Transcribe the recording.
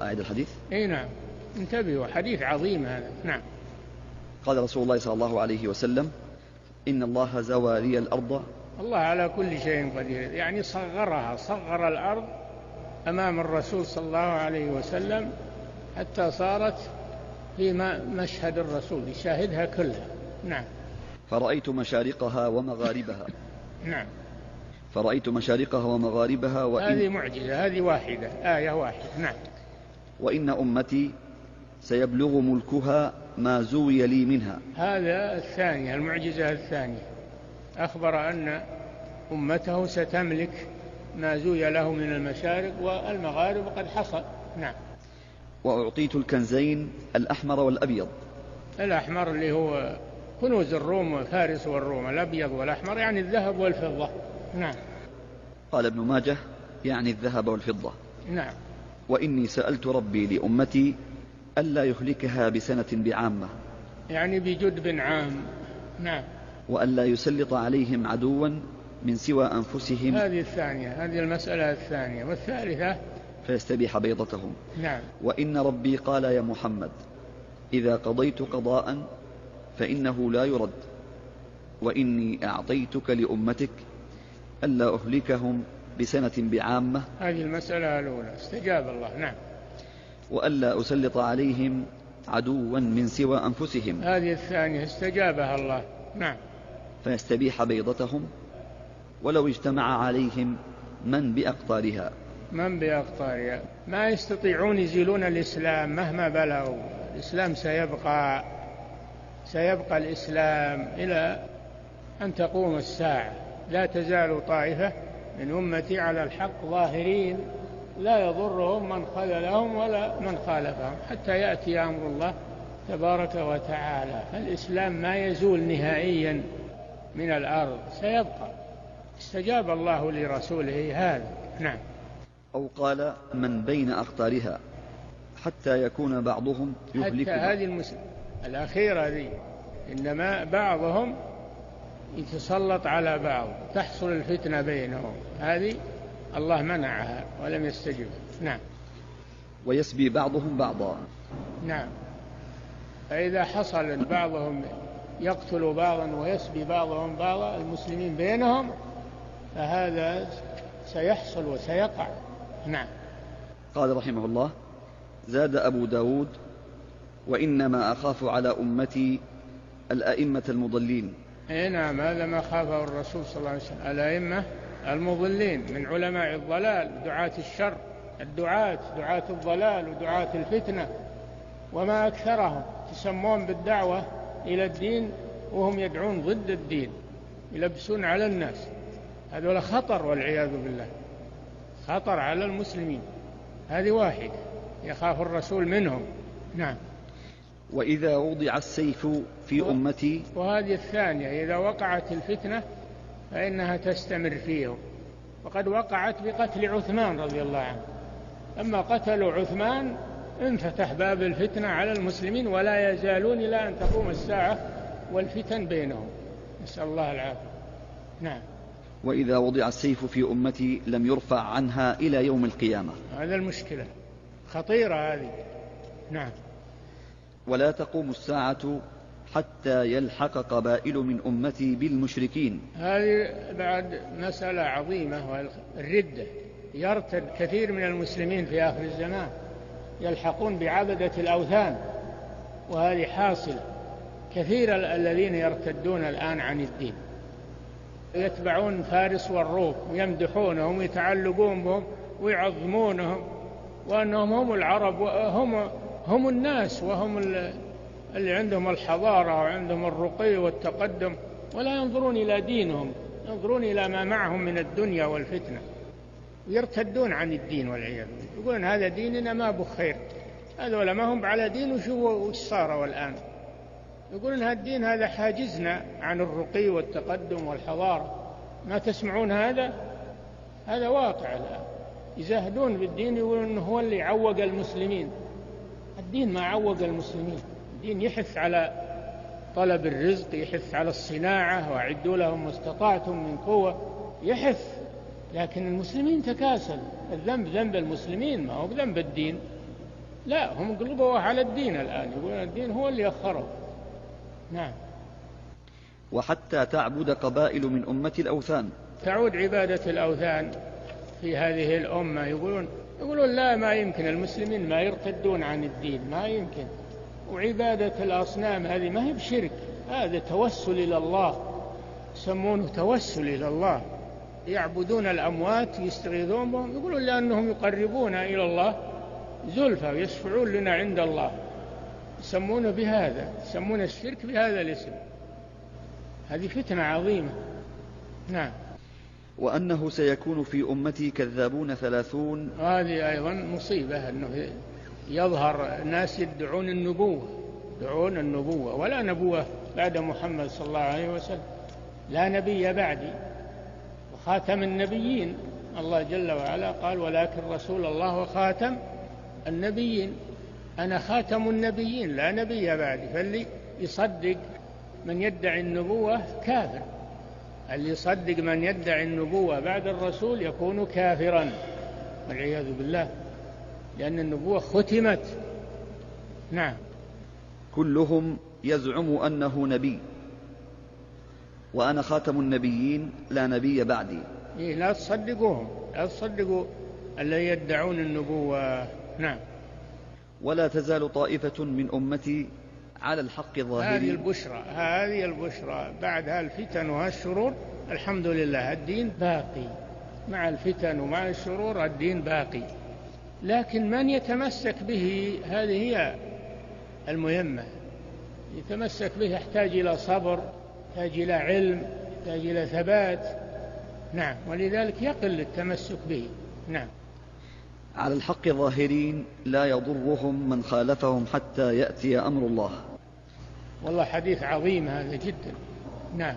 أعد الحديث. أي نعم، انتبهوا، حديث عظيم هذا. نعم. قال رسول الله صلى الله عليه وسلم: إن الله زوى لي الأرض. الله على كل شيء قدير، يعني صغرها، صغر الأرض أمام الرسول صلى الله عليه وسلم حتى صارت في مشهد الرسول يشاهدها كلها. نعم. فرأيت مشارقها ومغاربها. نعم. فرأيت مشارقها ومغاربها هذه معجزة، هذه واحدة، آية واحدة. نعم. وإن أمتي سيبلغ ملكها ما زوي لي منها. هذا الثانية، المعجزة الثانية، أخبر أن أمته ستملك ما زوي له من المشارق والمغارب، وقد حصل. نعم. وأعطيت الكنزين الأحمر والأبيض. الأحمر اللي هو كنوز الروم وفارس والروم، الأبيض والأحمر يعني الذهب والفضة. نعم. قال ابن ماجه: يعني الذهب والفضة. نعم. وإني سألت ربي لأمتي ألا يهلكها بسنة بعامة، يعني بجدب عام. نعم. وألا يسلط عليهم عدوا من سوى أنفسهم. هذه الثانية، هذه المسألة الثانية. والثالثة: فيستبيح بيضتهم. نعم. وإن ربي قال: يا محمد، إذا قضيت قضاء فإنه لا يرد، وإني أعطيتك لأمتك ألا أهلكهم بسنة بعامة. هذه المسألة الأولى، استجاب الله. نعم. وألا أسلط عليهم عدوا من سوى أنفسهم. هذه الثانية، استجابها الله. نعم. فيستبيح بيضتهم ولو اجتمع عليهم من بأقطارها. من بأقطارها، ما يستطيعون يزيلون الإسلام مهما بلغوا. الإسلام سيبقى الإسلام إلى أن تقوم الساعة. لا تزال طائفة من أمتي على الحق ظاهرين لا يضرهم من خذلهم ولا من خالفهم حتى يأتي أمر الله تبارك وتعالى. فالإسلام ما يزول نهائيا من الأرض، سيبقى. استجاب الله لرسوله هذا. نعم. أو قال: من بين أقطارها حتى يكون بعضهم يهلكها. حتى هذه الأخيرة ذي، إنما بعضهم يتسلط على بعض، تحصل الفتنة بينهم، هذه الله منعها ولم يستجب. نعم. ويسبي بعضهم بعضا. نعم. فإذا حصل بعضهم يقتل بعضا ويسبي بعضهم بعضا المسلمين بينهم، فهذا سيحصل وسيقع. نعم. قال رحمه الله: زاد أبو داود: وإنما أخاف على أمتي الأئمة المضلين. نعم، هذا ما خافه الرسول صلى الله عليه وسلم، الأئمة المضلين من علماء الضلال، دعاة الشر، دعاة الضلال ودعاة الفتنة، وما أكثرهم يسمون بالدعوة إلى الدين وهم يدعون ضد الدين، يلبسون على الناس. هذول خطر والعياذ بالله، خطر على المسلمين. هذه واحدة يخاف الرسول منهم. نعم. وإذا وضع السيف في أمتي. وهذه الثانية، إذا وقعت الفتنة فإنها تستمر فيهم، وقد وقعت بقتل عثمان رضي الله عنه. أما قتلوا عثمان انفتح باب الفتنة على المسلمين، ولا يزالون إلى أن تقوم الساعة والفتن بينهم، نسأل الله العافية. نعم. وإذا وضع السيف في أمتي لم يرفع عنها إلى يوم القيامة. هذا المشكلة خطيرة هذه. نعم. ولا تقوم الساعة حتى يلحق قبائل من أمتي بالمشركين. هذه بعد مسألة عظيمة، والردة. يرتد كثير من المسلمين في آخر الزمان، يلحقون بعبدة الأوثان، وهذه حاصلة. كثير الذين يرتدون الآن عن الدين يتبعون فارس والروم ويمدحونهم ويتعلقون بهم ويعظمونهم، وأنهم هم العرب وهم الناس، وهم اللي عندهم الحضارة وعندهم الرقي والتقدم، ولا ينظرون إلى دينهم، ينظرون إلى ما معهم من الدنيا والفتنة، ويرتدون عن الدين والعياذ بالله، يقولون هذا ديننا ما بخير. هذول ما هم على دين، وش صاروا الآن؟ يقولون هذا الدين هذا حاجزنا عن الرقي والتقدم والحضارة. ما تسمعون هذا واقع الآن. يزاهدون بالدين، يقولون إنه هو اللي عوق المسلمين. الدين ما عوق المسلمين، الدين يحث على طلب الرزق، يحث على الصناعة، وأعدوا لهم ما استطعتم من قوة، يحث. لكن المسلمين تكاسل. الذنب ذنب المسلمين، ما هو ذنب الدين. لا، هم قلبوا على الدين الآن، يقولون الدين هو اللي أخره. نعم. وحتى تعبد قبائل من أمة الأوثان. تعود عبادة الأوثان في هذه الأمة. يقولون لا، ما يمكن، المسلمين ما يرتدون عن الدين، ما يمكن. وعبادة الأصنام هذه ما هي بشرك، هذا توسل إلى الله، يسمونه توسل إلى الله. يعبدون الأموات يستغيثون بهم، يقولون لأنهم يقربون إلى الله زلفى ويشفعون لنا عند الله، يسمونه بهذا، يسمون الشرك بهذا الاسم. هذه فتنة عظيمة. نعم. وأنه سيكون في أمتي كذابون 30. هذه أيضا مصيبة، أنه يظهر ناس يدعون النبوة، ولا نبوة بعد محمد صلى الله عليه وسلم، لا نبي بعدي، وخاتم النبيين. الله جل وعلا قال ولكن رسول الله وخاتم النبيين، أنا خاتم النبيين لا نبي بعدي. فاللي يصدق من يدعي النبوة كافر، اللي يصدق من يدعي النبوة بعد الرسول يكون كافرا والعياذ بالله، لأن النبوة ختمت. نعم. كلهم يزعم أنه نبي، وأنا خاتم النبيين لا نبي بعدي. لا تصدقوهم، لا تصدقوا الذين يدعون النبوة. نعم. ولا تزال طائفة من أمتي على الحق ظاهرين. هذه البشرى بعدها الفتن والشرور. الحمد لله الدين باقي، مع الفتن ومع الشرور الدين باقي، لكن من يتمسك به هذه هي المهمة. يتمسك به يحتاج إلى صبر، يحتاج إلى علم، يحتاج إلى ثبات. نعم. ولذلك يقل التمسك به. نعم. على الحق ظاهرين لا يضرهم من خالفهم حتى يأتي أمر الله. والله حديث عظيم هذا جدا. نعم.